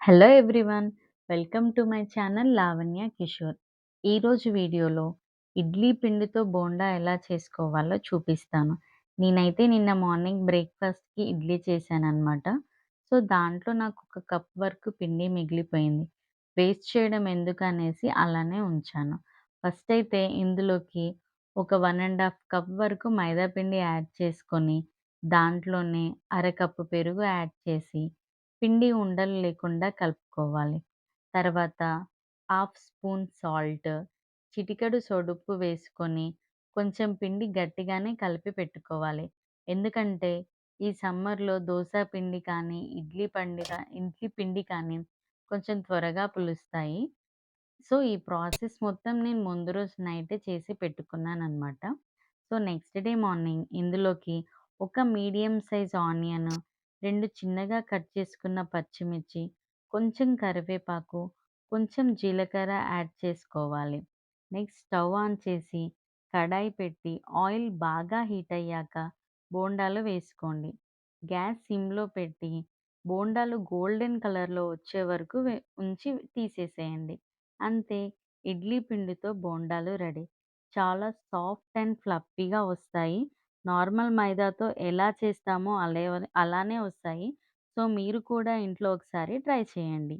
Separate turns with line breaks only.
Hello everyone. Welcome to my channel Lavanya Kishore. ఈరోజు వీడియోలో ఇడ్లీ పిండితో బోండా ఎలా చేసుకోవాలో చూపిస్తాను. నేనైతే నిన్న మార్నింగ్ బ్రేక్‌ఫాస్ట్‌కి ఇడ్లీ చేశాననమాట. సో, దాంట్లో నాకు ఒక కప్ వరకు పిండి మిగిలిపోయింది. వేస్ట్ చేయడం ఎందుకనేసి అలానే ఉంచాను. ఫస్ట్ అయితే ఇందులోకి ఒక 1 ½ కప్ వరకు మైదా పిండి యాడ్ చేసుకొని, దాంట్లోనే అరకప్పు పెరుగు యాడ్ చేసి పిండి ఉండలు లేకుండా కలుపుకోవాలి. తర్వాత హాఫ్ స్పూన్ సాల్ట్, చిటికెడు సోడుప్పు వేసుకొని కొంచెం పిండి గట్టిగానే కలిపి పెట్టుకోవాలి. ఎందుకంటే ఈ సమ్మర్‌లో దోస పిండి కానీ, ఇడ్లీ పిండి కానీ కొంచెం త్వరగా పులుస్తాయి. సో, ఈ ప్రాసెస్ మొత్తం నేను ముందు రోజు నైటే చేసి పెట్టుకున్నాననమాట. సో, నెక్స్ట్ డే మార్నింగ్ ఇందులోకి ఒక మీడియం సైజ్ ఆనియన్, 2 చిన్నగా కట్ చేసుకున్న పచ్చిమిర్చి, కొంచెం కరివేపాకు, కొంచెం జీలకర్ర యాడ్ చేసుకోవాలి. నెక్స్ట్ స్టవ్ ఆన్ చేసి కడాయి పెట్టి ఆయిల్ బాగా హీట్ అయ్యాక బోండాలు వేసుకోండి. గ్యాస్ సిమ్‌లో పెట్టి బోండాలు గోల్డెన్ కలర్‌లో వచ్చే వరకు ఉంచి తీసేసేయండి. అంతే, ఇడ్లీ పిండితో బోండాలు రెడీ. చాలా సాఫ్ట్ అండ్ ఫ్లఫీగా వస్తాయి. నార్మల్ మైదాతో ఎలా చేస్తామో అలానే వస్తాయి. సో, మీరు కూడా ఇంట్లో ఒకసారి ట్రై చేయండి.